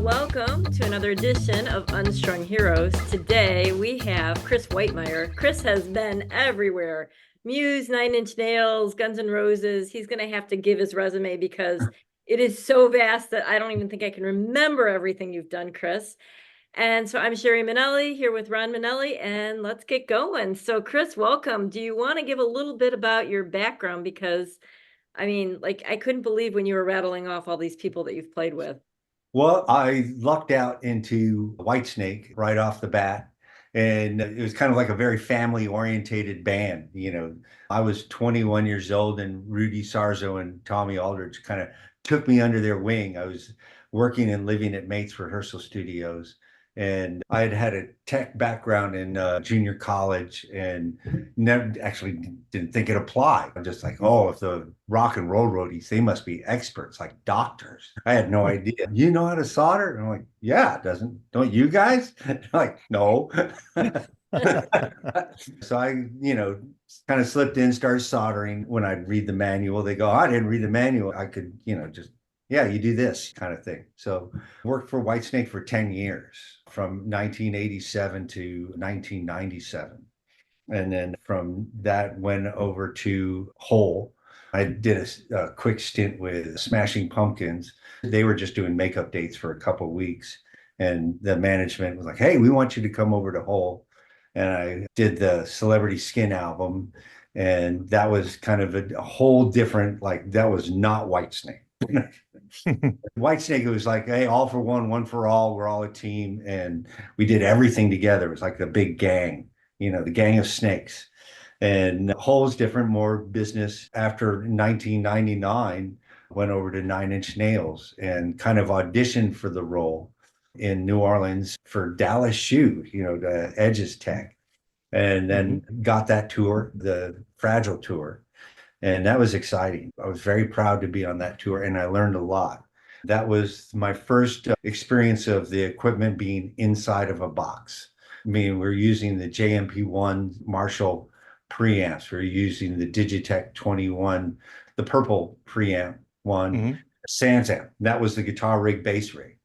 welcome to another edition of Unstrung Heroes. Today we have Chris Whitemyer. Chris has been everywhere. Muse, Nine Inch Nails, Guns N' Roses. He's going to have to give his resume because it is so vast that I don't even think I can remember everything you've done, Chris. And so I'm Sheri Menelli here with Ron Menelli, and let's get going. So Chris, welcome. Do you want to give a little bit about your background? Because I mean, like, I couldn't believe when you were rattling off all these people that you've played with. Well, I lucked out into Whitesnake right off the bat. And it was kind of like a very family orientated band. I was 21 years old and Rudy Sarzo and Tommy Aldridge kind of took me under their wing. I was working and living at Mates Rehearsal Studios. And I had had a tech background in junior college and never actually didn't think it applied. I'm just like, oh, if the rock and roll roadies, they must be experts, like doctors. I had no idea. You know how to solder? And I'm like, yeah, don't you guys? Like, no. So I, kind of slipped in, started soldering. When I'd read the manual, they go, I didn't read the manual. I could, just, yeah, you do this kind of thing. So worked for Whitesnake for 10 years, from 1987 to 1997. And then from that went over to Hole. I did a quick stint with Smashing Pumpkins. They were just doing makeup dates for a couple of weeks. And the management was like, hey, we want you to come over to Hole. And I did the Celebrity Skin album. And that was kind of a whole different, like, that was not Whitesnake. Whitesnake, it was like, hey, all for one, one for all. We're all a team. And we did everything together. It was like a big gang, the gang of snakes. And Hole's different, more business. After 1999, went over to Nine Inch Nails and kind of auditioned for the role in New Orleans for Dallas Shoe, the Edge's tech. And then got that tour, the Fragile tour. And that was exciting. I was very proud to be on that tour and I learned a lot. That was my first experience of the equipment being inside of a box. I mean, we're using the JMP1 Marshall preamps. We're using the Digitech 21, the purple preamp one, Sans amp. That was the guitar rig, bass rig,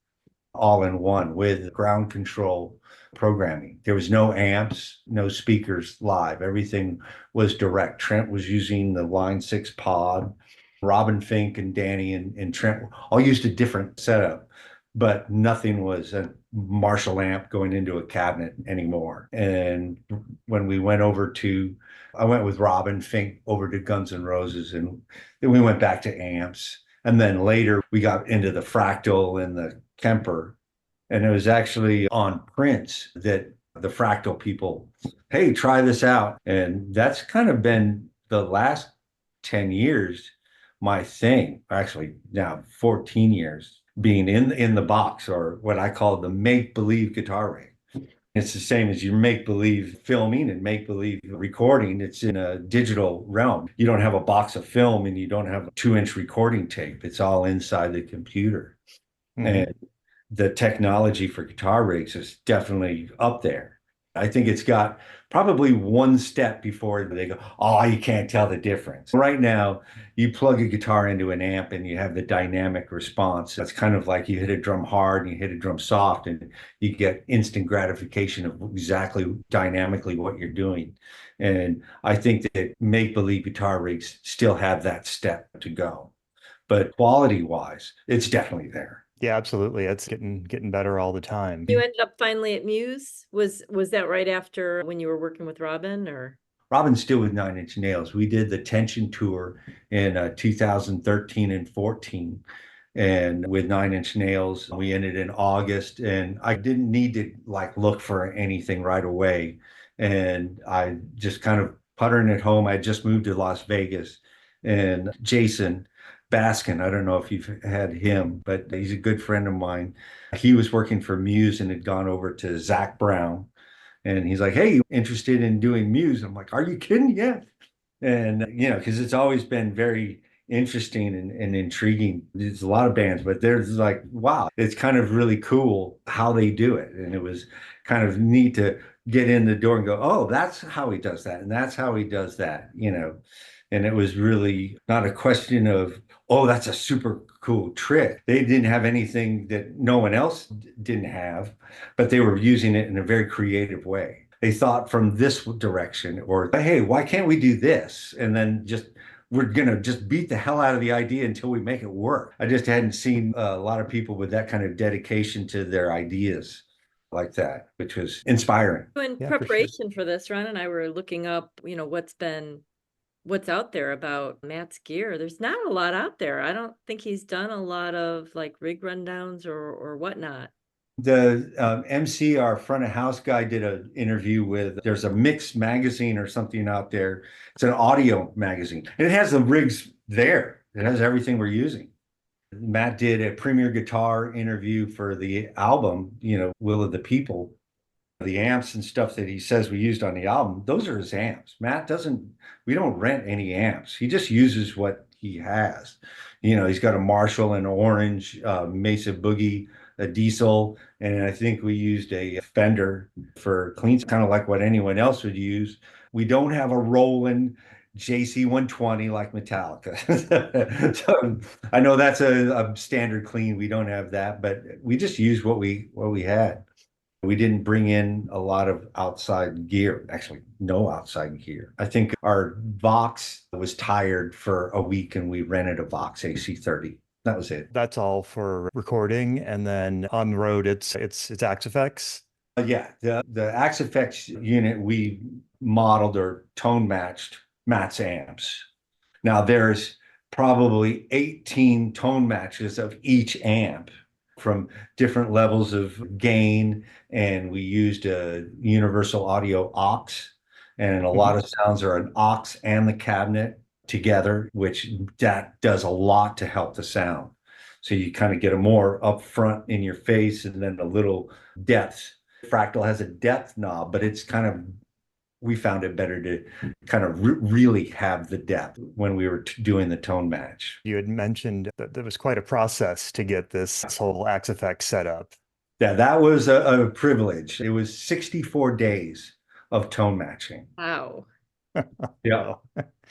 all in one with ground control programming. There was no amps, no speakers live. Everything was direct. Trent was using the Line 6 pod. Robin Fink and Danny and Trent all used a different setup, but nothing was a Marshall amp going into a cabinet anymore. And when we went I went with Robin Fink over to Guns N' Roses, and then we went back to amps. And then later we got into the Fractal and the Kemper. And it was actually on Prince that the Fractal people, hey, try this out. And that's kind of been the last 10 years, my thing, actually now 14 years, being in the box, or what I call the make-believe guitar rig. It's the same as your make-believe filming and make-believe recording. It's in a digital realm. You don't have a box of film and you don't have a 2-inch recording tape. It's all inside the computer. And the technology for guitar rigs is definitely up there. I think it's got probably one step before they go, oh, you can't tell the difference. Right now, you plug a guitar into an amp and you have the dynamic response. It's kind of like you hit a drum hard and you hit a drum soft and you get instant gratification of exactly dynamically what you're doing. And I think that make-believe guitar rigs still have that step to go. But quality-wise, it's definitely there. Yeah, absolutely. It's getting better all the time. You ended up finally at Muse. Was that right after when you were working with Robin, or? Robin's still with Nine Inch Nails. We did the Tension tour in 2013 and 14. And with Nine Inch Nails, we ended in August. And I didn't need to look for anything right away. And I just kind of puttering at home. I just moved to Las Vegas. And Jason Baskin, I don't know if you've had him, but he's a good friend of mine. He was working for Muse and had gone over to Zach Brown. And he's like, hey, you interested in doing Muse? I'm like, are you kidding? Yeah. And, because it's always been very interesting and intriguing. There's a lot of bands, but there's like, wow, it's kind of really cool how they do it. And it was kind of neat to get in the door and go, oh, that's how he does that. And that's how he does that, And it was really not a question of, oh, that's a super cool trick. They didn't have anything that no one else didn't have, but they were using it in a very creative way. They thought from this direction, or hey, why can't we do this? And then just we're gonna just beat the hell out of the idea until we make it work. I just hadn't seen a lot of people with that kind of dedication to their ideas like that, which was inspiring. In Yeah, for sure. preparation for this, Ron and I were looking up, what's out there about Matt's gear. There's not a lot out there. I don't think he's done a lot of like rig rundowns or whatnot. The MC, our front of house guy, did an interview with, there's a Mix magazine or something out there. It's an audio magazine, and it has the rigs there. It has everything we're using. Matt did a Premier Guitar interview for the album, Will of the People. The amps and stuff that he says we used on the album, those are his amps. We don't rent any amps. He just uses what he has. He's got a Marshall, an Orange, Mesa Boogie, a Diesel, and I think we used a Fender for cleans, kind of like what anyone else would use. We don't have a Roland JC120 like Metallica. So I know that's a standard clean. We don't have that, but we just used what we had. We didn't bring in a lot of outside gear, actually, no outside gear. I think our Vox was tired for a week and we rented a Vox AC30. That was it. That's all for recording, and then on the road, it's Axe Effects. Yeah, the Axe Effects unit we modeled or tone matched Matt's amps. Now there's probably 18 tone matches of each amp from different levels of gain, and we used a universal audio aux, and a lot of sounds are an aux and the cabinet together, which that does a lot to help the sound. So you kind of get a more upfront in your face and then a little depth. Fractal has a depth knob, but it's kind of, we found it better to kind of really have the depth when we were doing the tone match. You had mentioned that there was quite a process to get this whole Axe Effect set up. Yeah, that was a privilege. It was 64 days of tone matching. Wow. Yeah.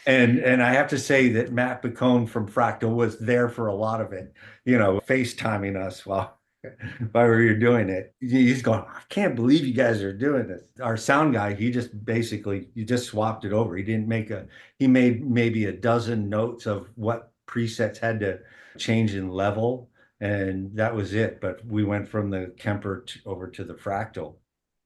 And I have to say that Matt Bacone from Fractal was there for a lot of it, FaceTiming us while we were doing it. He's going, I can't believe you guys are doing this. Our sound guy, he just swapped it over. He made maybe a dozen notes of what presets had to change in level, and that was it. But we went from the Kemper over to the Fractal,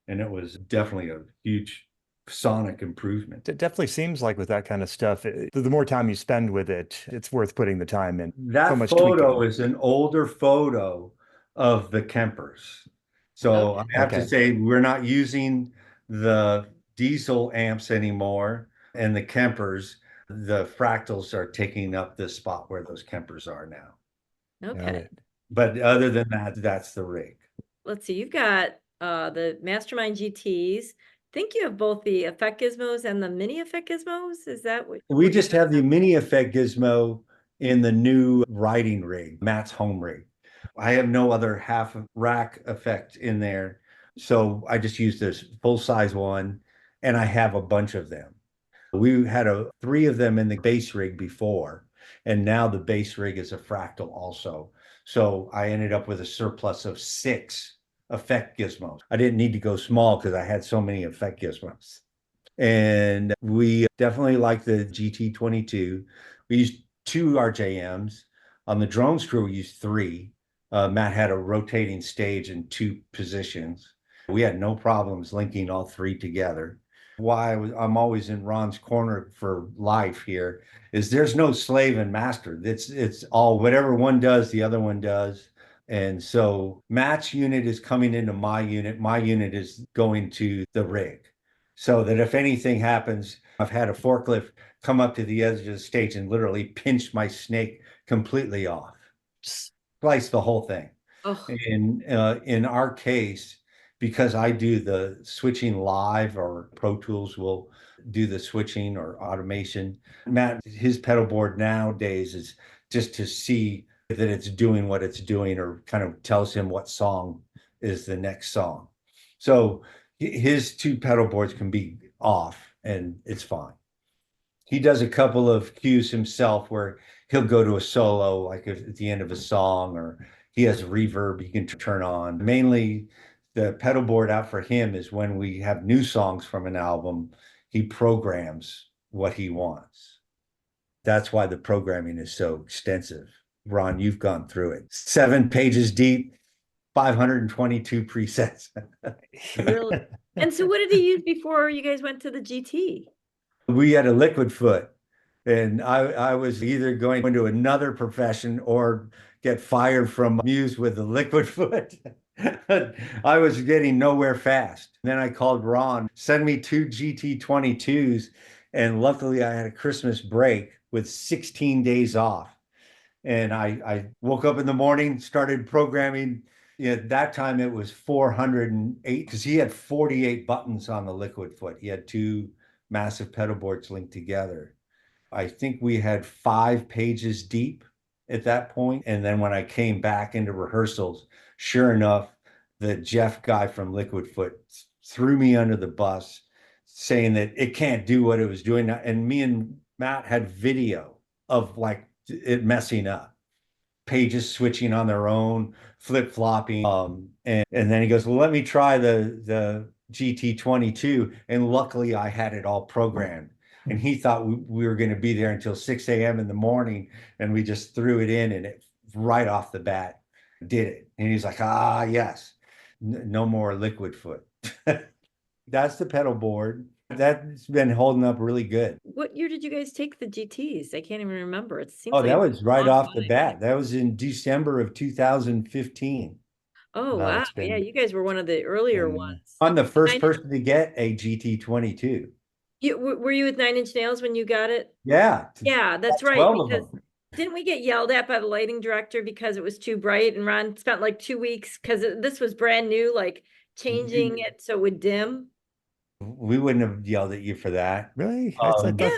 and it was definitely a huge sonic improvement. It definitely seems like with that kind of stuff, the more time you spend with it, it's worth putting the time in. That So much photo tweaking. is an older photo of the Kempers. So I have to say, we're not using the diesel amps anymore, and the Kempers, the Fractals are taking up the spot where those Kempers are now. Okay. But other than that, that's the rig. Let's see. You've got the Mastermind GTs. I think you have both the Effect Gizmos and the Mini Effect Gizmos. Is that what? We just have the Mini Effect Gizmo in the new riding rig, Matt's home rig. I have no other half rack effect in there. So I just use this full size one, and I have a bunch of them. We had 3 of them in the bass rig before, and now the bass rig is a Fractal also. So I ended up with a surplus of 6 effect gizmos. I didn't need to go small because I had so many effect gizmos. And we definitely like the GT22. We used 2 RJMs. On the drone screw, we used 3. Matt had a rotating stage in 2 positions. We had no problems linking all 3 together. Why I'm always in Ron's corner for life here is there's no slave and master. It's all whatever one does, the other one does. And so Matt's unit is coming into my unit is going to the rig. So that if anything happens, I've had a forklift come up to the edge of the stage and literally pinch my snake completely off. Slice the whole thing. Oh. In our case, because I do the switching live, or Pro Tools will do the switching or automation, Matt, his pedal board nowadays is just to see that it's doing what it's doing, or kind of tells him what song is the next song. So his 2 pedal boards can be off and it's fine. He does a couple of cues himself where, he'll go to a solo, like at the end of a song, or he has reverb you can turn on. Mainly the pedal board out for him is when we have new songs from an album, he programs what he wants. That's why the programming is so extensive. Ron, you've gone through it. 7 pages deep, 522 presets. Really? And so what did he use before you guys went to the GT? We had a liquid foot, and I was either going into another profession or get fired from Muse with a liquid foot. I was getting nowhere fast. Then I called Ron, send me 2 GT22s, and luckily I had a Christmas break with 16 days off. And I woke up in the morning, started programming. At that time it was 408 because he had 48 buttons on the liquid foot. He had 2 massive pedal boards linked together. I think we had 5 pages deep at that point. And then when I came back into rehearsals, sure enough, the Jeff guy from Liquid Foot threw me under the bus, saying that it can't do what it was doing. And me and Matt had video of like it messing up, pages switching on their own, flip-flopping. And then he goes, well, let me try the GT22. And luckily I had it all programmed. And he thought we were going to be there until 6 a.m. in the morning. And we just threw it in, and it right off the bat did it. And he's like, ah, yes, no more liquid foot. That's the pedal board. That's been holding up really good. What year did you guys take the GTs? I can't even remember. It seems Oh, like that a was right long off the time. bat. That was in December of 2015. Oh, Wow, wow. it's Yeah, been you guys were one of the earlier been ones. I'm the first Nine- person to get a GT22. were you with Nine Inch Nails when you got it? Yeah, Yeah, that's right. 12 of Because them. didn't we get yelled at by the lighting director because it was too bright? And Ron spent like 2 weeks because this was brand new, like changing it so it would dim. We wouldn't have yelled at you for that. really, I thought, Yeah,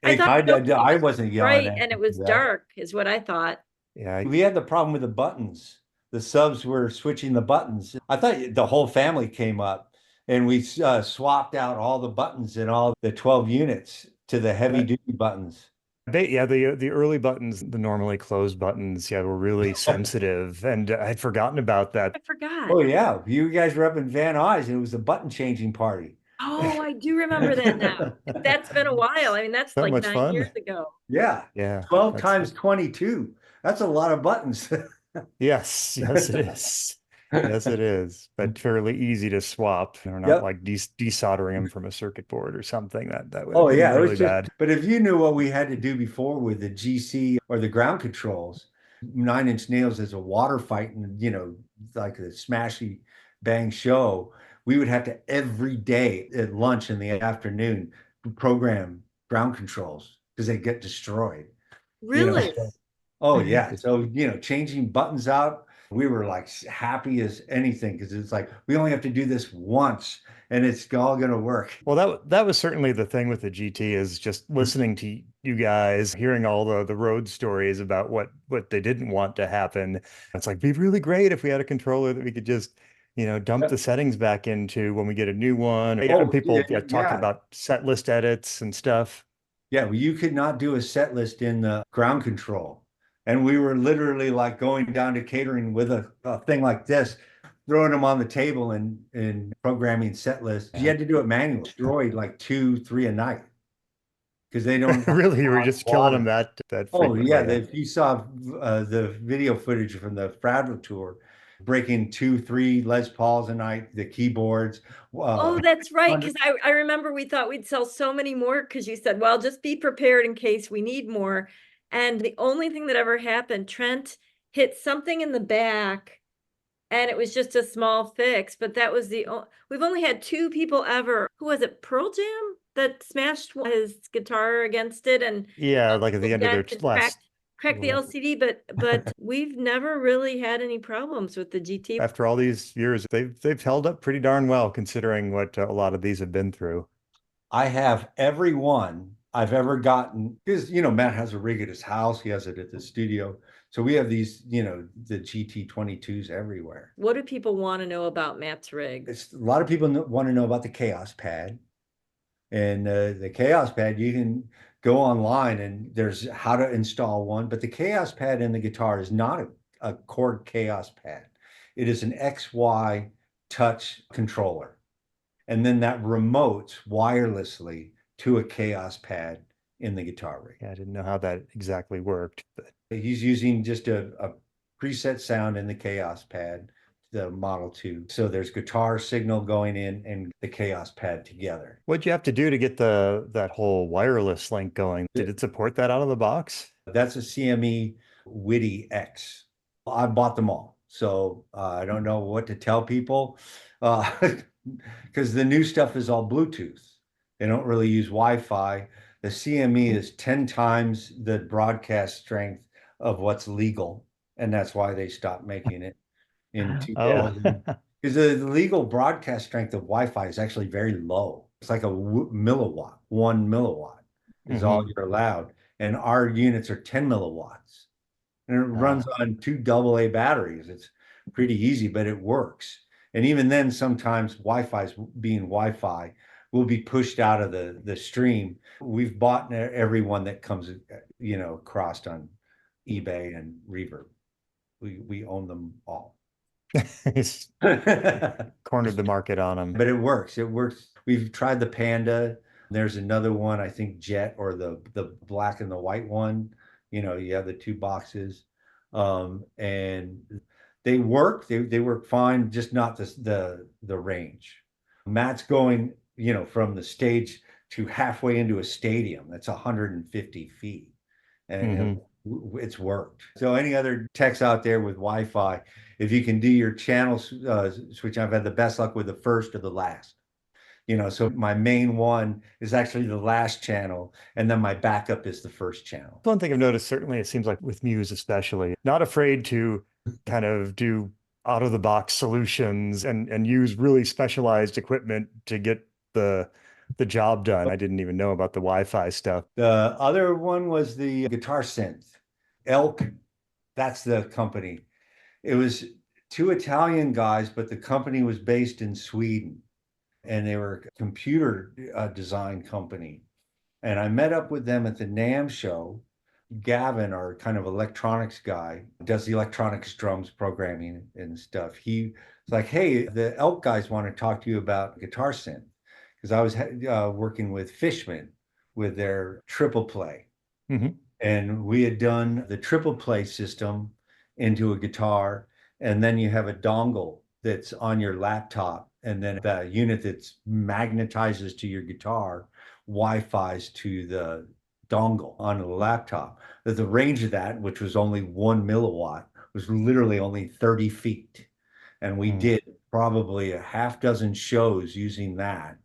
I thought I it was wasn't yelling bright at and you it was for that. dark, is what I thought. yeah, We had the problem with the buttons. The subs were switching the buttons. I thought the whole family came up, and we swapped out all the buttons in all the 12 units to the heavy duty buttons. the early buttons, the normally closed buttons, yeah, were really sensitive, and I'd forgotten about that. I forgot. Oh yeah, you guys were up in Van Nuys, and it was a button changing party. Oh, I do remember that now. That's been a while. I mean, that's So like much 9 years fun. ago. Yeah, Yeah, 12 that's times 22. That's a lot of buttons. yes, yes, it is. Yes, it is, but fairly easy to swap. They're not Yep. like desoldering them from a circuit board or something. That would Oh have been yeah, it really was just, bad. but if you knew what we had to do before with the GC or the ground controls, Nine Inch Nails is a water fight and like a smashy bang show, we would have to every day at lunch in the afternoon program ground controls because they get destroyed. You know, Really? oh yeah. So, changing buttons out, we were like happy as anything because it's like we only have to do this once and it's all gonna work. Well, that was certainly the thing with the GT is just listening to you guys, hearing all the road stories about what they didn't want to happen. It's like, be really great if we had a controller that we could just, dump the settings back into when we get a new one. Oh, And people yeah, talking yeah. about set list edits and stuff. Yeah, well, you could not do a set list in the ground control. And we were literally like going down to catering with a thing like this, throwing them on the table and programming set lists. You had to do it manually, destroyed like 2, 3 a night because they don't have Really, you were hot just killing them water. that Oh frequently. yeah, if you saw the video footage from the Fragile tour, breaking 2, 3 Les Pauls a night, the keyboards. Oh, that's right. Because I remember we thought we'd sell so many more because you said, well, just be prepared in case we need more. And the only thing that ever happened, Trent hit something in the back and it was just a small fix, but that was we've only had 2 people ever. Who was it? Pearl Jam that smashed his guitar against it and Yeah, like at the end of their last. cracked the LCD, but we've never really had any problems with the GT. After all these years, they've held up pretty darn well considering what a lot of these have been through. I have every one I've ever gotten because Matt has a rig at his house. He has it at the studio. So we have these, the GT22s everywhere. What do people want to know about Matt's rig? A lot of people want to know about the Chaos Pad. And the Chaos Pad, you can go online and there's how to install one, but the Chaos Pad in the guitar is not a chord Chaos Pad. It is an XY touch controller. And then that remotes wirelessly to a Chaos Pad in the guitar rig. Yeah, I didn't know how that exactly worked, but He's using just a preset sound in the Chaos Pad, the Model 2. So there's guitar signal going in and the Chaos Pad together. what'd you have to do to get that whole wireless link going? Did it support that out of the box? That's a CME Witty X. I bought them all. So I don't know what to tell people because the new stuff is all Bluetooth. They don't really use Wi-Fi. The CME is 10 times the broadcast strength of what's legal. And that's why they stopped making it in Oh, 2000. Because the legal broadcast strength of Wi-Fi is actually very low. It's like a milliwatt, 1 milliwatt is all you're allowed. And our units are 10 milliwatts. And it runs on 2 AA batteries. It's pretty easy, but it works. And even then, sometimes Wi-Fi's being Wi-Fi will be pushed out of the stream. We've bought every one that comes, crossed on eBay and Reverb. We own them all. cornered the market on them. But it works. It works. We've tried the Panda. There's another one, I think Jet, or the black and the white one. You have the 2 boxes. And they work. They work fine, just not the range. Matt's going, from the stage to halfway into a stadium. That's 150 feet. And it's worked. So any other techs out there with Wi-Fi, if you can do your channel switch, I've had the best luck with the first or the last. So my main one is actually the last channel, and then my backup is the first channel. One thing I've noticed, certainly, it seems like with Muse especially, not afraid to kind of do out of the box solutions and use really specialized equipment to get the job done. I didn't even know about the Wi-Fi stuff. The other one was the guitar synth. Elk, that's the company. It was 2 Italian guys, but the company was based in Sweden. And they were a computer design company. And I met up with them at the NAMM show. Gavin, our kind of electronics guy, does the electronics, drums, programming and stuff. He was like, hey, the Elk guys want to talk to you about guitar synth. Because I was working with Fishman with their triple play. And we had done the triple play system into a guitar. And then you have a dongle that's on your laptop. And then the unit that magnetizes to your guitar, Wi-Fi's to the dongle on the laptop. The range of that, which was only 1 milliwatt, was literally only 30 feet. And we did probably a half dozen shows using that,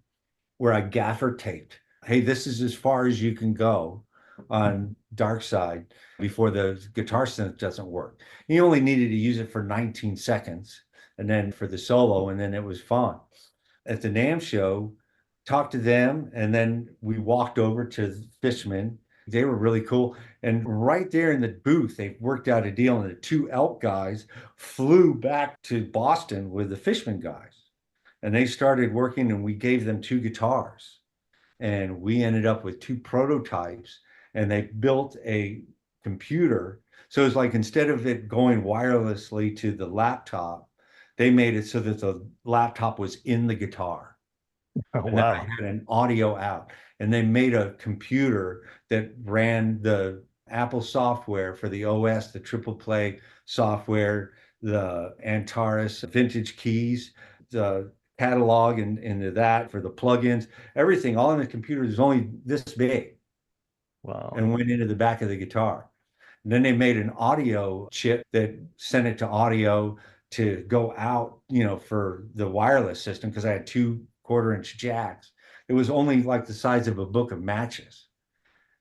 where I gaffer taped, hey, this is as far as you can go on Dark Side before the guitar synth doesn't work. You only needed to use it for 19 seconds. And then for the solo, and then it was fun. At the NAMM show, talked to them, and then we walked over to Fishman. They were really cool. And right there in the booth, they worked out a deal, and the 2 Elk guys flew back to Boston with the Fishman guys. And they started working, and we gave them 2 guitars. And we ended up with 2 prototypes, and they built a computer. So it's like, instead of it going wirelessly to the laptop, they made it so that the laptop was in the guitar. Oh, and wow. then I had an audio out. And they made a computer that ran the Apple software for the OS, the triple play software, the Antares vintage keys, the catalog and into that for the plugins, everything, all in the computer is only this big. Wow. And went into the back of the guitar. And then they made an audio chip that sent it to audio to go out, for the wireless system, because I had 2 1/4-inch jacks. It was only like the size of a book of matches.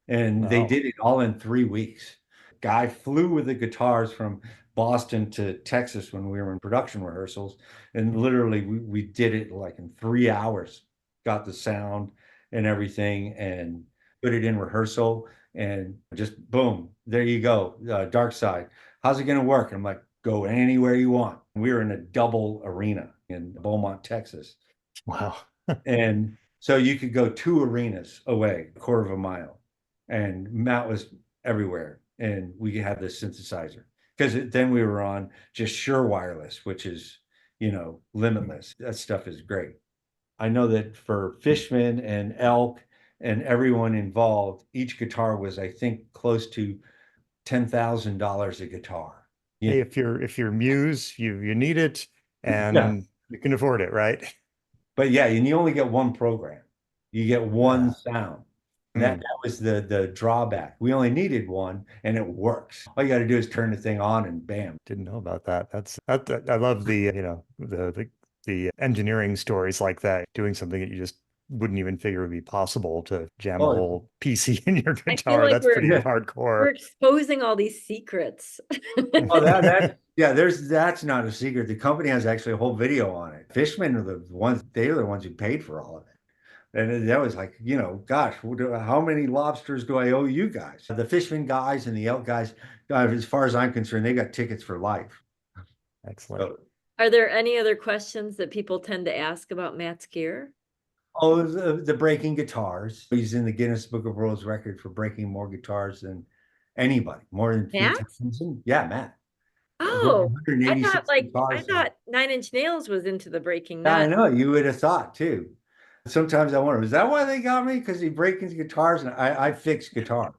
And they did it all in 3 weeks. Guy flew with the guitars from Boston to Texas when we were in production rehearsals. And literally we did it like in 3 hours, got the sound and everything, and put it in rehearsal, and just boom, there you go. Dark Side. How's it going to work? I'm like, go anywhere you want. We were in a double arena in Beaumont, Texas. Wow. And so you could go 2 arenas away, a 1/4 of a mile. and Matt was everywhere, and we had this synthesizer because then we were on just Shure Wireless, which is, limitless. That stuff is great. I know that for Fishman and Elk and everyone involved, each guitar was, I think, close to $10,000 a guitar. Hey, if you're Muse, you need it Yeah. and you can afford it, right? But yeah, and you only get one program. You get one sound. That Hmm. that was the drawback. We only needed one and it works. All you got to do is turn the thing on and bam. Didn't know about that. I love the, the engineering stories like that, doing something that you just wouldn't even figure would be possible to jam a Oh, whole PC in your I feel guitar. like That's pretty yeah. we're hardcore. exposing all these secrets. Oh, that yeah, that's not a secret. The company has actually a whole video on it. Fishmen are they're the ones who paid for all of it. And that was like, gosh, how many lobsters do I owe you guys? The Fishman guys and the Elk guys, as far as I'm concerned, they got tickets for life. Excellent. So, Are there any other questions that people tend to ask about Matt's gear? oh, the breaking guitars. He's in the Guinness Book of World Record for breaking more guitars than anybody, more than Matt? 3,000. Yeah, Matt. Broke Oh, I 186 guitars. thought Nine Inch Nails was into the breaking, Yeah, I not know. You would have thought too. Sometimes I wonder, is that why they got me? Because he breaks guitars and I fix guitars.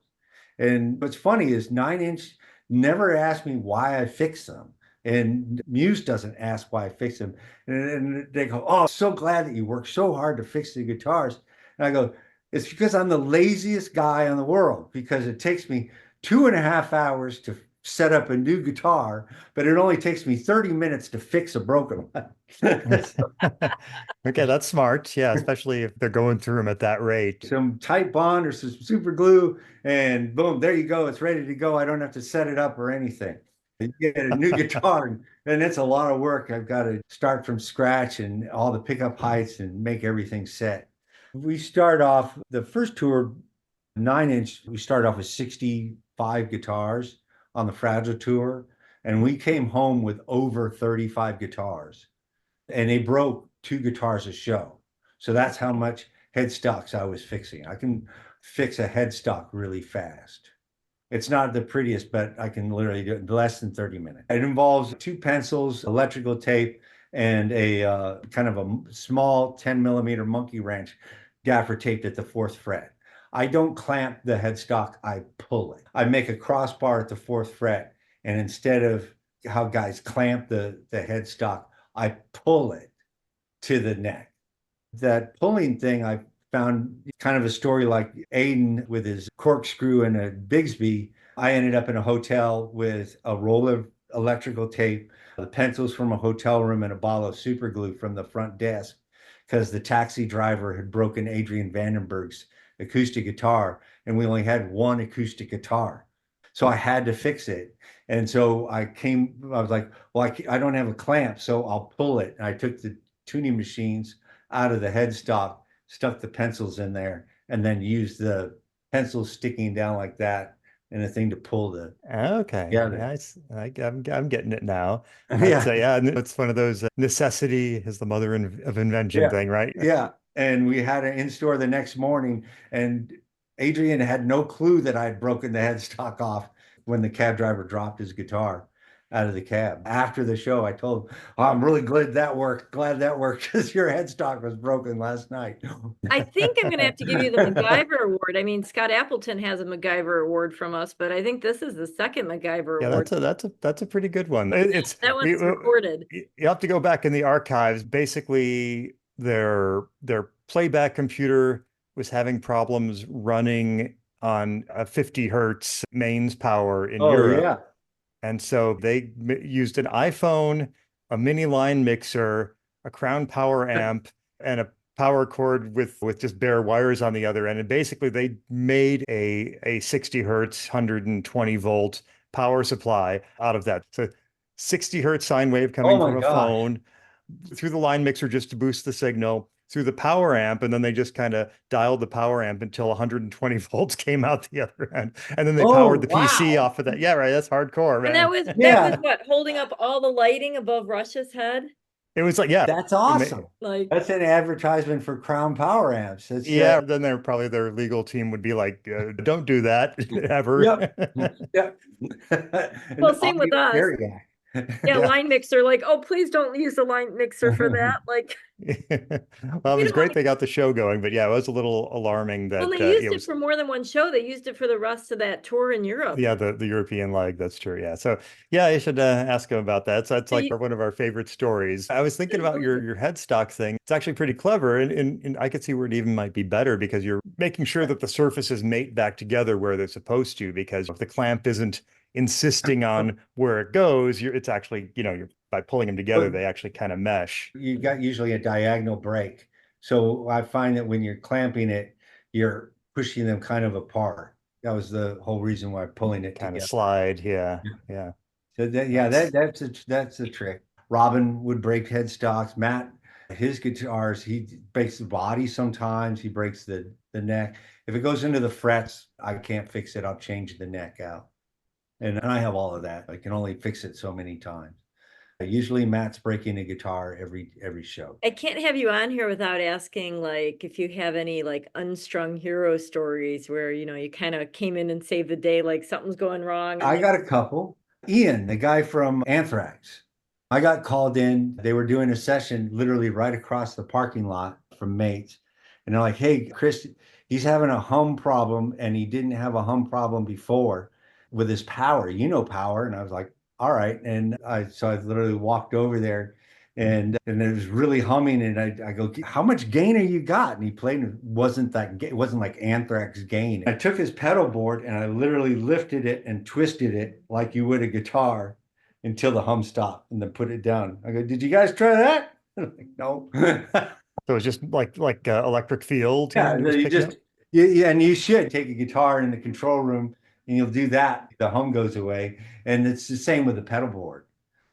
And what's funny is 9 Inch never asked me why I fix them. And Muse doesn't ask why I fix them. And they go, oh, so glad that you work so hard to fix the guitars. And I go, it's because I'm the laziest guy in the world because it takes me 2.5 hours to set up a new guitar, but it only takes me 30 minutes to fix a broken one. Okay, that's smart. Yeah, especially if they're going through them at that rate. Some tight bond or some super glue, and boom, there you go. It's ready to go. I don't have to set it up or anything. You get a new guitar, and it's a lot of work. I've got to start from scratch and all the pickup heights and make everything set. We start off the first tour, 9 Inch, we started off with 65 guitars on the Fragile tour, and we came home with over 35 guitars, and they broke 2 guitars a show. So that's how much headstocks I was fixing. I can fix a headstock really fast. It's not the prettiest, but I can literally do it in less than 30 minutes. It involves 2 pencils, electrical tape, and a kind of a small 10 millimeter monkey wrench gaffer taped at the 4th fret. I don't clamp the headstock, I pull it. I make a crossbar at the 4th fret, and instead of how guys clamp the headstock, I pull it to the neck. That pulling thing, I found kind of a story like Aiden with his corkscrew and a Bigsby. I ended up in a hotel with a roll of electrical tape, the pencils from a hotel room, and a bottle of super glue from the front desk because the taxi driver had broken Adrian Vandenberg's acoustic guitar, and we only had one acoustic guitar. So I had to fix it. And so I was like, well, I don't have a clamp, so I'll pull it. And I took the tuning machines out of the headstock, stuck the pencils in there, and then used the pencils sticking down like that and a thing to pull the Okay, together. I'm getting it now. Yeah, Yeah, and it's one of those necessity is the mother of invention yeah, thing, right? yeah. And we had it in store the next morning, and Adrian had no clue that I had broken the headstock off when the cab driver dropped his guitar out of the cab. After the show, I told him, oh, I'm really glad that worked. Glad that worked because your headstock was broken last night. I think I'm going to have to give you the MacGyver award. I mean, Scott Appleton has a MacGyver award from us, but I think this is the second MacGyver Yeah, award. that's a pretty good one. It's That one's recorded. you have to go back in the archives. Basically, their playback computer was having problems running on a 50 hertz mains power in Oh, Europe. yeah. And so they used an iPhone, a mini line mixer, a Crown power amp, and a power cord with just bare wires on the other end. And basically they made a 60 hertz, 120 volt power supply out of that. So 60 hertz sine wave coming Oh my from a gosh. phone through the line mixer just to boost the signal, through the power amp, and then they just kind of dialed the power amp until 120 volts came out the other end, and then they Oh, powered the PC wow. off of that. Yeah, right. That's hardcore, And man. that was Yeah. what, holding up all the lighting above Rush's head? It was like, yeah, That's awesome. Like, That's an advertisement for Crown Power Amps. That's yeah. Then their legal team would be like, don't do that ever. yep. Yep. well, An same with audio us. stereo. Yeah, Yeah. line mixer, like, oh, please don't use the line mixer for that. Like, Well, it you was know, great they got the show going, but yeah, it was a little alarming well, that they used it it was for more than one show. They used it for the rest of that tour in Europe. yeah, the European leg. That's true. Yeah. So yeah, you should ask him about that. So that's So like you- one of our favorite stories. I was thinking about your headstock thing. It's actually pretty clever, and I could see where it even might be better because you're making sure that the surfaces mate back together where they're supposed to. Because if the clamp isn't insisting on where it goes, it's actually, you're by pulling them together, But they actually kind of mesh. you got usually a diagonal break. So I find that when you're clamping it, you're pushing them kind of apart. That was the whole reason why pulling it Kind of together. slide. Yeah. Yeah. So that, yeah, Nice. that's a trick. Robin would break headstocks. Matt, his guitars, he breaks the body sometimes. He breaks the neck. If it goes into the frets, I can't fix it. I'll change the neck out. And I have all of that. I can only fix it so many times. Usually Matt's breaking a guitar every show. I can't have you on here without asking, like, if you have any like unstrung hero stories where, you kind of came in and saved the day, like something's going wrong. I got a couple. Ian, the guy from Anthrax. I got called in. They were doing a session literally right across the parking lot from Mates. And they're like, hey, Chris, he's having a hum problem and he didn't have a hum problem before with his power. You know power. And I was like, all right. And so I literally walked over there and it was really humming. And I go, how much gain have you got? And he played, and it wasn't like Anthrax gain. I took his pedal board and I literally lifted it and twisted it like you would a guitar until the hum stopped and then put it down. I go, did you guys try that? Like, no. So it's just like electric field. Yeah, you just yeah, and you should take a guitar in the control room and you'll do that. The hum goes away. And it's the same with the pedal board.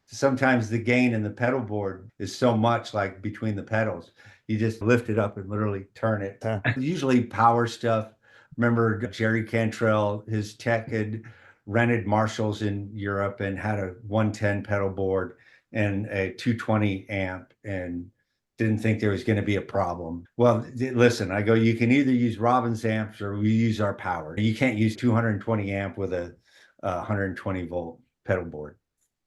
Sometimes the gain in the pedal board is so much like between the pedals. You just lift it up and literally turn it. Huh. Usually power stuff. Remember Jerry Cantrell, his tech had rented Marshalls in Europe and had a 110 pedal board and a 220 amp and didn't think there was going to be a problem. Well, listen, I go, you can either use Robbins amps or we use our power. You can't use 220 amp with a 120 volt pedal board.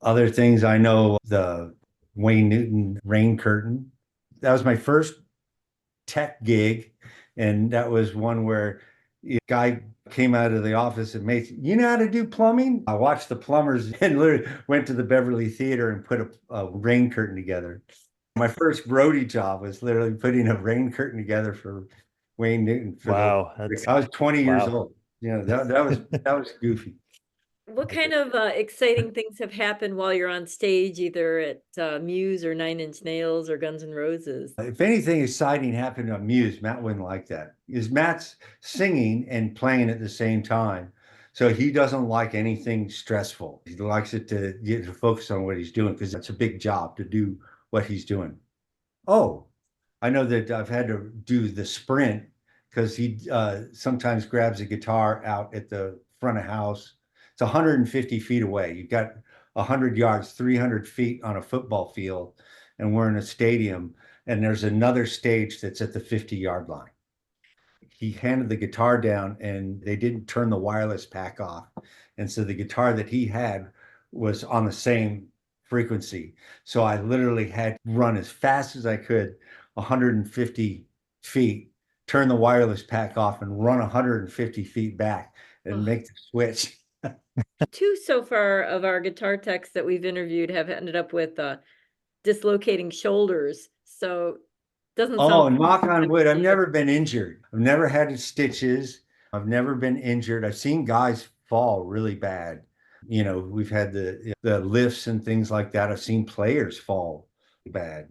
Other things I know, the Wayne Newton rain curtain. That was my first tech gig. And that was one where a guy came out of the office and made, you know how to do plumbing? I watched the plumbers and literally went to the Beverly Theater and put a rain curtain together. My first roadie job was literally putting a rain curtain together for Wayne Newton. Wow, I was 20 years wow. old. That was goofy. What kind of exciting things have happened while you're on stage, either at Muse or Nine Inch Nails or Guns N' Roses? If anything exciting happened on Muse, Matt wouldn't like that. Is Matt's singing and playing at the same time. So he doesn't like anything stressful. He likes it to get to focus on what he's doing because it's a big job to do what he's doing. Oh, I know that I've had to do the sprint because he sometimes grabs a guitar out at the front of house. It's 150 feet away. You've got 100 yards, 300 feet on a football field, and we're in a stadium, and there's another stage that's at the 50-yard line. He handed the guitar down, and they didn't turn the wireless pack off. And so the guitar that he had was on the same frequency. So I literally had to run as fast as I could, 150 feet, turn the wireless pack off, and run 150 feet back and make the switch. Two so far of our guitar techs that we've interviewed have ended up with dislocating shoulders. So doesn't Oh, sound knock on wood. I've never been injured. I've never had stitches. I've never been injured. I've seen guys fall really bad. We've had the lifts and things like that. I've seen players fall bad.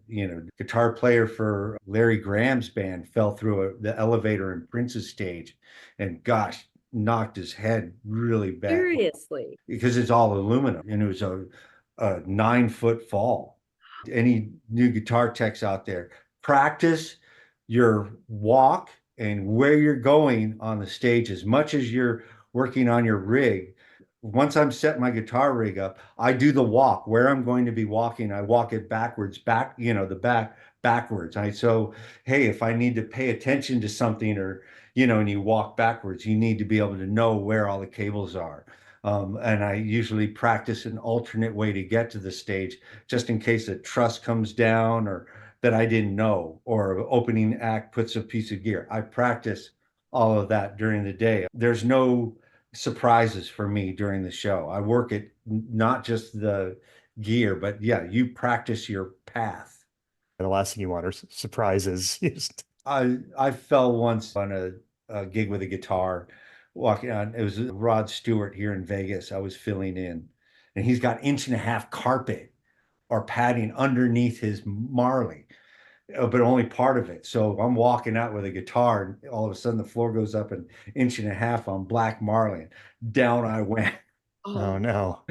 Guitar player for Larry Graham's band fell through the elevator in Prince's stage and gosh, knocked his head really bad. Seriously. Because it's all aluminum and it was a 9-foot fall. Any new guitar techs out there, practice your walk and where you're going on the stage as much as you're working on your rig. once I'm set my guitar rig up, I do the walk where I'm going to be walking. I walk it backwards, the backwards. So, hey, if I need to pay attention to something or, and you walk backwards, you need to be able to know where all the cables are. And I usually practice an alternate way to get to the stage just in case a truss comes down or that I didn't know, or an opening act puts a piece of gear. I practice all of that during the day. There's no surprises for me during the show. I work at not just the gear, but yeah, you practice your path. The last thing you want are surprises. I fell once on a gig with a guitar walking on. It was Rod Stewart here in Vegas. I was filling in, and he's got 1.5 inch carpet or padding underneath his Marley, but only part of it. So I'm walking out with a guitar, and all of a sudden the floor goes up 1.5 inches on black Marley. Down I went. Oh no.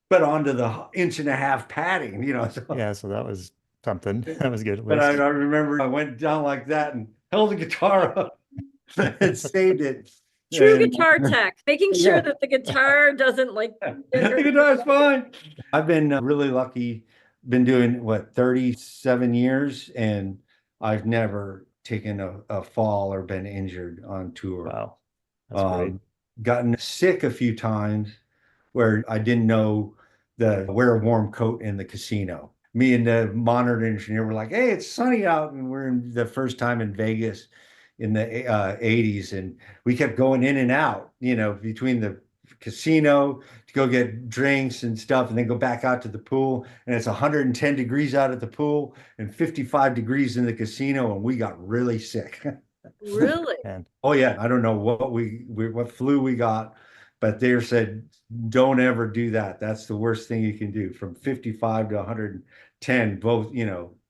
But onto the 1.5 inch padding, So. Yeah, so that was something. That was good. At But I least. remember I went down like that and held the guitar up and saved it. True And- guitar tech, making sure Yeah. that the guitar doesn't like. The guitar's fine. I've been really lucky. Been doing 37 years, and I've never taken a fall or been injured on tour. Wow. That's great. Gotten sick a few times where I didn't know wear a warm coat in the casino. Me and the monitor engineer were like, "Hey, it's sunny out," and we're in the first time in Vegas in the 80s, and we kept going in and out, between the casino to go get drinks and stuff, and then go back out to the pool. And it's 110 degrees out at the pool and 55 degrees in the casino, and we got really sick. Really? And Oh yeah, I don't know what flu we got, but they said don't ever do that. That's the worst thing you can do, from 55 to 110, both,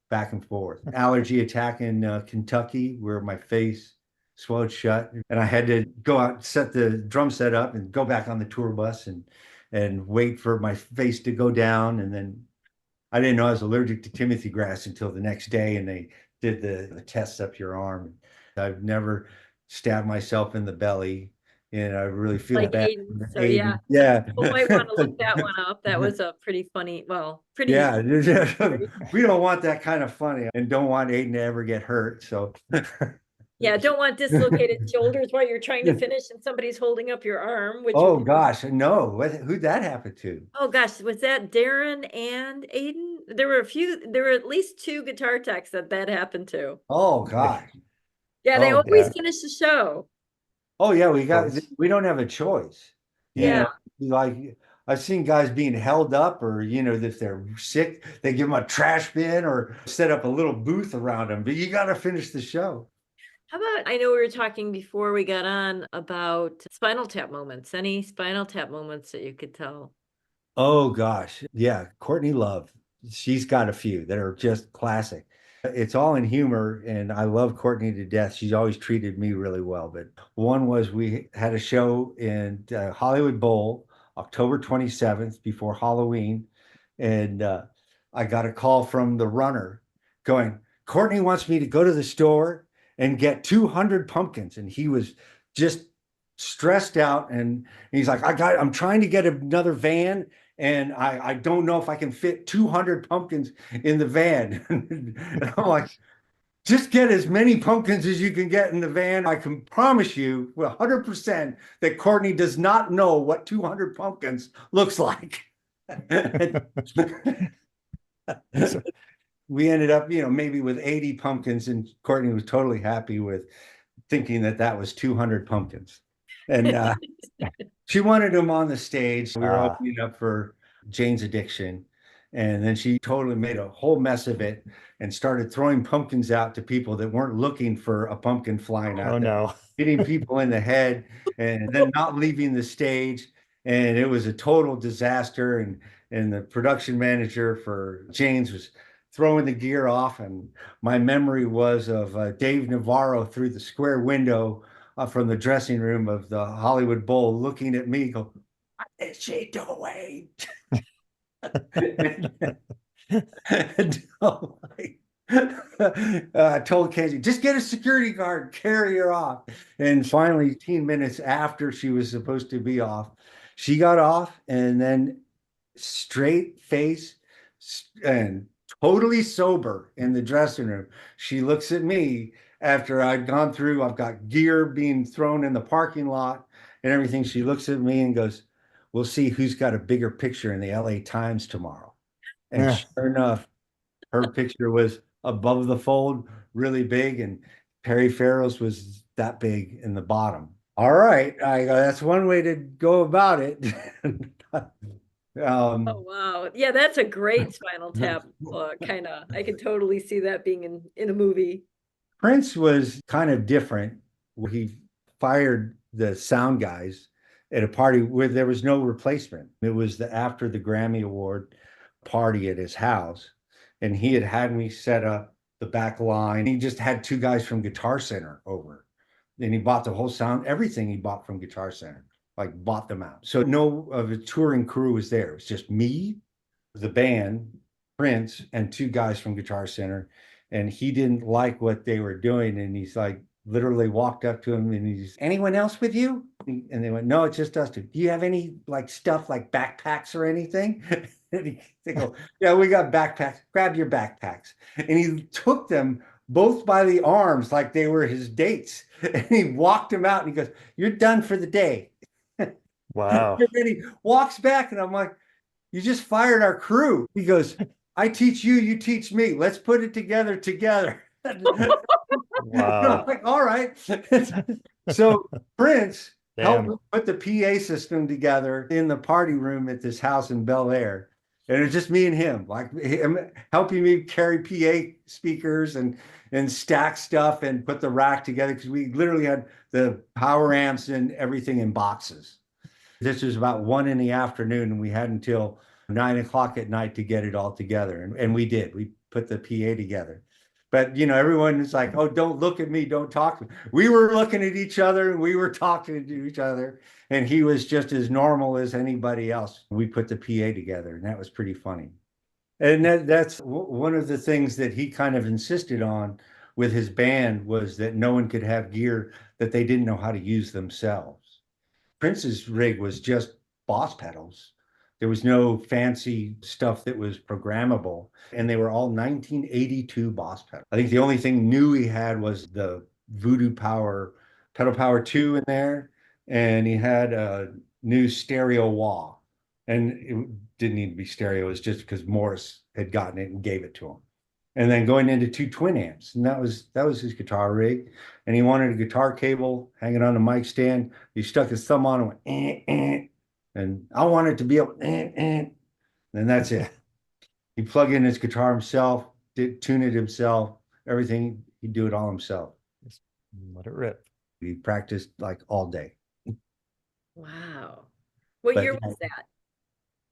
back and forth. Allergy attack in Kentucky, where my face swelled shut, and I had to go out, set the drum set up, and go back on the tour bus and wait for my face to go down. And then I didn't know I was allergic to Timothy grass until the next day, and they did the tests up your arm. I've never stabbed myself in the belly, and I really feel Like bad. Aiden, so Aiden. yeah. Yeah. People might want to look that one up. That was a pretty funny, pretty. Yeah, we don't want that kind of funny, and don't want Aiden to ever get hurt. So Yeah, don't want dislocated shoulders while you're trying to finish and somebody's holding up your arm, which oh would be- gosh, no. Who'd that happen to? Oh gosh, was that Darren and Aiden? There were at least 2 guitar techs that happened to. Oh gosh. Yeah, they Oh, always yeah. finish the show. Oh yeah, we Course. don't have a choice. Yeah. Like I've seen guys being held up, or if they're sick, they give them a trash bin or set up a little booth around them. But you got to finish the show. How about, I know we were talking before we got on about Spinal Tap moments. Any Spinal Tap moments that you could tell? Oh gosh, yeah, Courtney Love. She's got a few that are just classic. It's all in humor, and I love Courtney to death. She's always treated me really well. But one was, we had a show in Hollywood Bowl, October 27th, before Halloween, and I got a call from the runner going, "Courtney wants me to go to the store and get 200 pumpkins," and he was just stressed out, and he's like, I'm trying to get another van, and I don't know if I can fit 200 pumpkins in the van. And I'm like, just get as many pumpkins as you can get in the van. I can promise you 100% that Courtney does not know what 200 pumpkins looks like. We ended up, maybe with 80 pumpkins, and Courtney was totally happy with thinking that was 200 pumpkins. And she wanted him on the stage. We were opening up for Jane's Addiction. And then she totally made a whole mess of it and started throwing pumpkins out to people that weren't looking for a pumpkin flying out. Oh no. Hitting people in the head, and then not leaving the stage. And it was a total disaster. And the production manager for Jane's was throwing the gear off. And my memory was of Dave Navarro through the square window from the dressing room of the Hollywood Bowl, looking at me, go, "What is she doing?" I told Casey, just get a security guard, carry her off. And finally, 15 minutes after she was supposed to be off, She got off and then straight face and totally sober in the dressing room. She looks at me after I'd gone through, I've got gear being thrown in the parking lot and everything. She looks at me and goes, "We'll see who's got a bigger picture in the LA Times tomorrow." And Yeah. sure enough, her picture was above the fold, really big, and Perry Farrell's was that big in the bottom. All right, I go, that's one way to go about it. Oh, Um, wow. Yeah, that's a great Spinal Tap kind of. I could totally see that being in a movie. Prince was kind of different. He fired the sound guys at a party where there was no replacement. It was after the Grammy Award party at his house, and he had me set up the back line. He just had two guys from Guitar Center over, and he bought the whole sound, everything he bought from Guitar Center, like bought them out. So no of the touring crew was there. It was just me, the band, Prince, and two guys from Guitar Center. And he didn't like what they were doing. And he's like, literally walked up to him and he's, "Anyone else with you?" And they went, "No, it's just us two. Do you have any like stuff like backpacks or anything?" And they go, "Yeah, we got backpacks. Grab your backpacks." And he took them both by the arms like they were his dates. And he walked them out and he goes, "You're done for the day." Wow. And then he walks back and I'm like, "You just fired our crew." He goes, "I teach you, you teach me. Let's put it together together." Wow. I'm like, all right. So Prince helped Damn. me put the PA system together in the party room at this house in Bel Air. And it's just me and him, like him helping me carry PA speakers and stack stuff and put the rack together because we literally had the power amps and everything in boxes. This was about 1 in the afternoon, and we had until 9 o'clock at night to get it all together. And we did. We put the PA together. But everyone is like, "Oh, don't look at me, don't talk to me." We were looking at each other and we were talking to each other. And he was just as normal as anybody else. We put the PA together, and that was pretty funny. And that's one of the things that he kind of insisted on with his band was that no one could have gear that they didn't know how to use themselves. Prince's rig was just Boss pedals. There was no fancy stuff that was programmable, and they were all 1982 Boss pedals. I think the only thing new he had was the Voodoo Power Pedal Power 2 in there, and he had a new stereo wah. And it didn't need to be stereo, it was just because Morris had gotten it and gave it to him. And then going into two twin amps, and that was his guitar rig. And he wanted a guitar cable hanging on the mic stand. He stuck his thumb on and went, and I wanted to be able, and that's it. He plugged in his guitar himself, tune it himself, everything. He'd do it all himself. Just let it rip. He practiced like all day. Wow. What But year was that?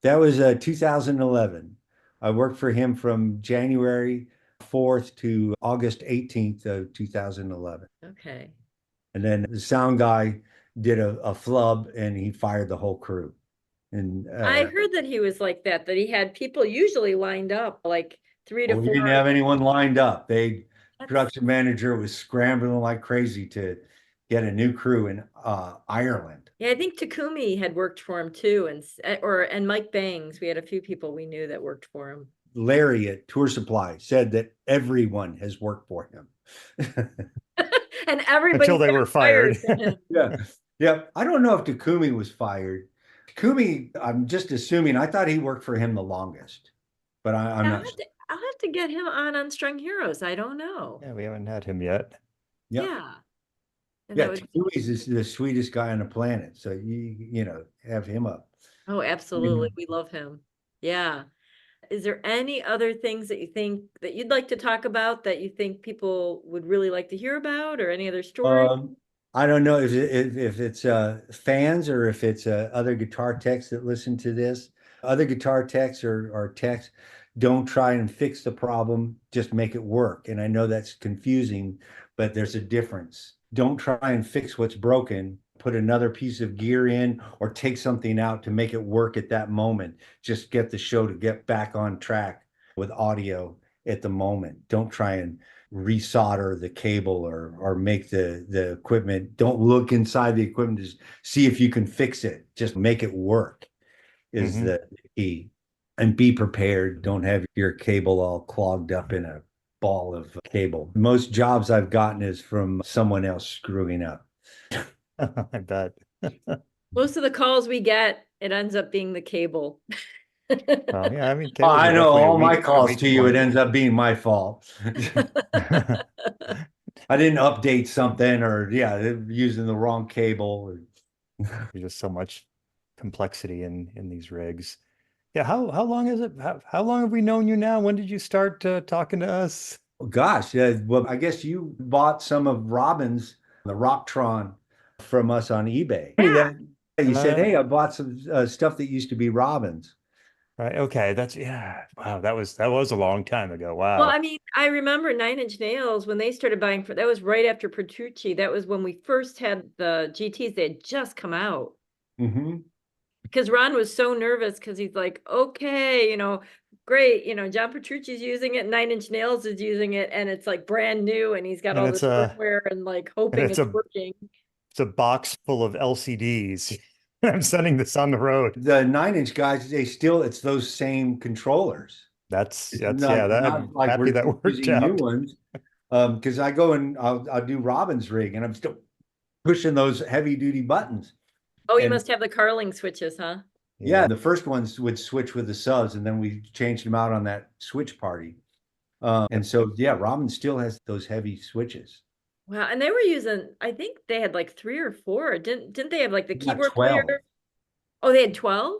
that was 2011. I worked for him from January 4th to August 18th of 2011. Okay. And then the sound guy did a flub and he fired the whole crew. And I heard that he was like that he had people usually lined up, like 3 to we 4. didn't have anyone lined up. That's- Production manager was scrambling like crazy to get a new crew in Ireland. Yeah, I think Takumi had worked for him too, and Mike Bangs. We had a few people we knew that worked for him. Larry at Tour Supply said that everyone has worked for him. And everybody Until they were fired. Yeah. Yeah. I don't know if Takumi was fired. Takumi, I'm just assuming, I thought he worked for him the longest, but I'm not. I'll have to get him on Unstrung Heroes. I don't know. Yeah, we haven't had him yet. Yep. Yeah. And Yeah, that would Takumi's is the sweetest guy on the planet. So have him up. Oh, absolutely. We love him. Yeah. Is there any other things that you think that you'd like to talk about that you think people would really like to hear about, or any other story? I don't know if it's fans or if it's other guitar techs that listen to this. Other guitar techs or techs, don't try and fix the problem, just make it work. And I know that's confusing, but there's a difference. Don't try and fix what's broken. Put another piece of gear in or take something out to make it work at that moment. Just get the show to get back on track with audio at the moment. Don't try and resolder the cable or make the equipment. Don't look inside the equipment to see if you can fix it. Just make it work is Mhm. the key. And be prepared. Don't have your cable all clogged up in a ball of cable. Most jobs I've gotten is from someone else screwing up. I bet. Most of the calls we get, it ends up being the cable. Well, yeah, I mean, Oh, cables I are know definitely all my a calls weak to you, it point. ends up being my fault. I didn't update something or using the wrong cable. There's just so much complexity in these rigs. Yeah, how long is it? How long have we known you now? When did you start talking to us? Gosh, well, I guess you bought some of Robin's, the Rocktron from us on eBay. Yeah. You said, Uh, hey, I bought some stuff that used to be Robin's. right. Okay. That's yeah. Wow. That was a long time ago. Well, Wow. I mean, I remember Nine Inch Nails when they started buying for that was right after Petrucci. That was when we first had the GTs. They had just come out. Hmm. Because Ron was so nervous because he's like, okay, great, John Petrucci's using it, Nine Inch Nails is using it, and it's like brand new, and he's got And all it's this a firmware and like and hoping it's it's a working. it's a box full of LCDs. I'm sending this on the road. The 9 inch guys, it's those same controllers. That's It's that's yeah. That not I'm like happy we're that worked using new out. ones. Because I go and I'll do Robin's rig and I'm still pushing those heavy duty buttons. Oh, you And must have the Carling switches, huh? yeah, Yeah. the first ones would switch with the subs, and then we changed them out on that switch party. And so, yeah, Robin still has those heavy switches. Wow, and they were using, I think they had like 3 or 4. Didn't they have like the We got keyboard player? 12. Oh, they had 12?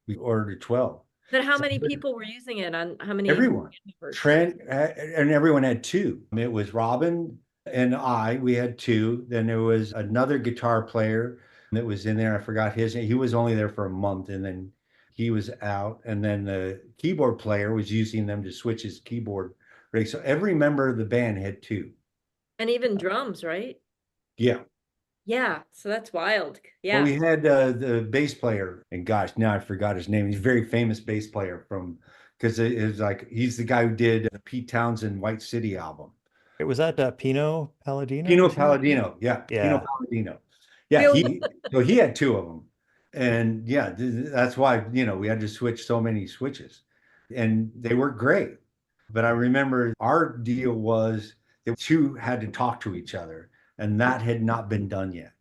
We ordered 12. But how So many people were using it on how many everyone, numbers? Trent, and everyone had two. It was Robin and we had two. Then there was another guitar player that was in there. I forgot his name. He was only there for a month and then he was out. And then the keyboard player was using them to switch his keyboard rig. So every member of the band had two. And even drums, right? Yeah. Yeah, so that's wild. Well, Yeah. we had the bass player, and gosh, now I forgot his name. He's a very famous bass player from because it was like he's the guy who did the Pete Townsend White City album. It was that Pino Palladino Pino or something? Palladino, yeah, Pino Yeah. Palladino. We Yeah, always, he had two of them, and yeah, that's why we had to switch so many switches, and they were great. But I remember our deal was that two had to talk to each other, and that had not been done yet.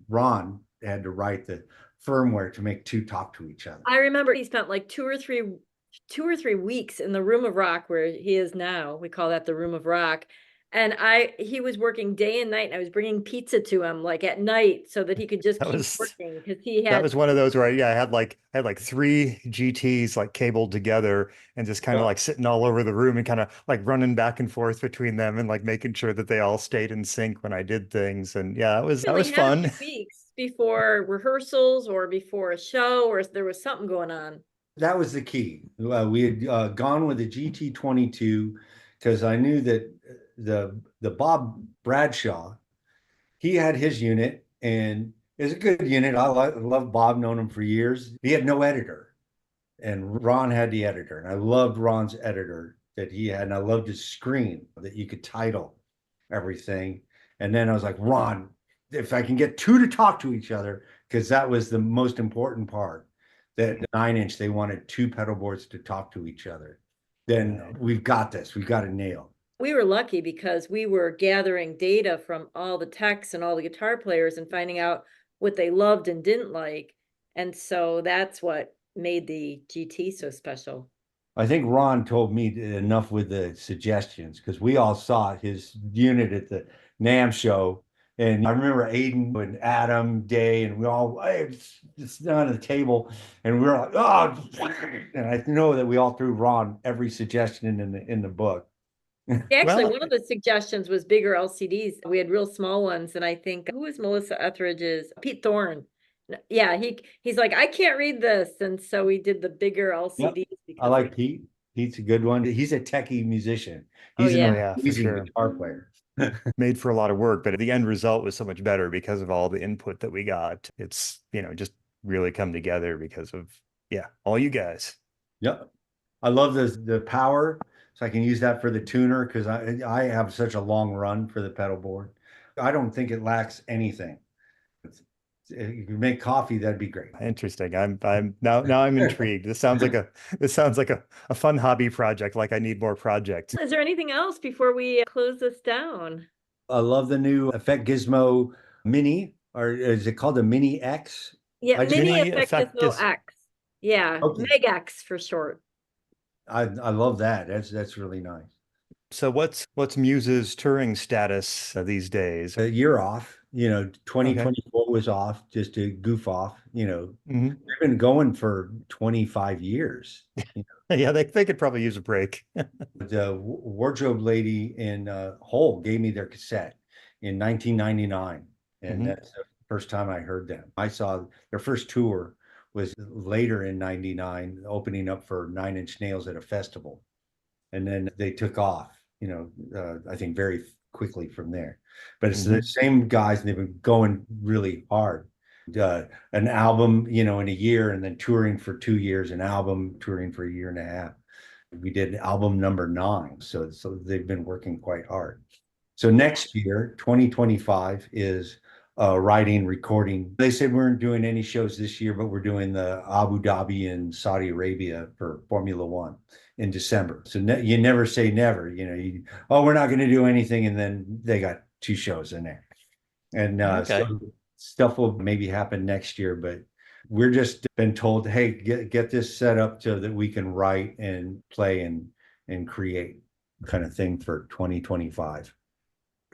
Ron had to write the firmware to make two talk to each other. I remember he spent like 2 or 3 weeks in the room of rock where he is now. We call that the room of rock. And he was working day and night, and I was bringing pizza to him like at night so that he could just That keep was working because he that had, was one of those where I had like three GTs like cabled together and just kind of Yeah. like sitting all over the room and kind of like running back and forth between them and like making sure that they all stayed in sync when I did things. And yeah, that really was had a fun. few weeks before rehearsals or before a show or there was something going on. That was the key. We had gone with the GT22 because I knew that the Bob Bradshaw, he had his unit and it was a good unit. I love Bob, known him for years. He had no editor, and Ron had the editor, and I loved Ron's editor that he had, and I loved his screen that you could title everything. And then I was like, Ron, if I can get two to talk to each other, because that was the most important part. That 9 inch, they wanted two pedal boards to talk to each other. Then we've got this. We've got it nailed. We were lucky because we were gathering data from all the techs and all the guitar players and finding out what they loved and didn't like. And so that's what made the GT so special. I think Ron told me enough with the suggestions because we all saw his unit at the NAMM show. And I remember Aiden and Adam, Day, and we all, hey, it's down at the table. And we were like, oh, and I know that we all threw Ron every suggestion in the book. Actually, Well, one of the suggestions was bigger LCDs. We had real small ones, and I think who was Melissa Etheridge's Pete Thorne. Yeah, he's like, I can't read this, and so we did the bigger Yep. LCDs I because like Pete. Pete's a good one. He's a techie musician. Oh, He's an yeah. yeah, for amazing sure. guitar player. Made for a lot of work, but the end result was so much better because of all the input that we got. It's, just really come together because of, yeah, all you guys. Yep. I love the power. So I can use that for the tuner because I have such a long run for the pedal board. I don't think it lacks anything. If you can make coffee, that'd be great. Interesting. I'm now I'm intrigued. This sounds like a fun hobby project. Like I need more projects. Is there anything else before we close this down? I love the new Effect Gizmo Mini, or is it called a Mini X? Yeah, I just- Mini Mini Effect Effect Gizmo is- X. Yeah, Okay. Meg X for short. I love that. That's really nice. So what's Muse's touring status these days? A year off, you know, Okay. 2024 was off just to goof off. You know, Mhm. we've been going for 25 years. Yeah, they could probably use a break. The wardrobe lady in Hull gave me their cassette in 1999, and Mhm. that's the first time I heard them. I saw their first tour was later in 99, opening up for Nine Inch Nails at a festival. And then they took off, you know, I think very quickly from there. But it's the same guys, and they've been going really hard. An album, you know, in a year, and then touring for 2 years, an album, touring for a year and a half. We did album number 9, so they've been working quite hard. So next year, 2025, is writing, recording. They said we weren't doing any shows this year, but we're doing the Abu Dhabi and Saudi Arabia for Formula One in December. So you never say never. You know, oh, we're not going to do anything, and then they got 2 shows in there, and Okay. so stuff will maybe happen next year, but we're just been told, hey, get this set up so that we can write and play and create kind of thing for 2025.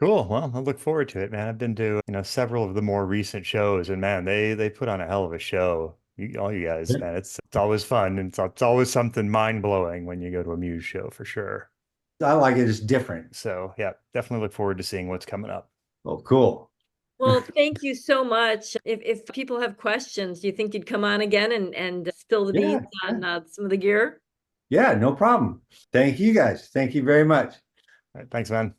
Cool. Well, I look forward to it, man. I've been to, several of the more recent shows, and man, they put on a hell of a show. All you guys, Yeah. man, it's always fun, and it's always something mind-blowing when you go to a Muse show for sure. I like it. It's different. So yeah, definitely look forward to seeing what's coming up. Oh, cool. Well, thank you so much. If people have questions, do you think you'd come on again and spill the Yeah, beans on some of the gear? Yeah, no problem. Thank you guys. Thank you very much. All right, thanks, man.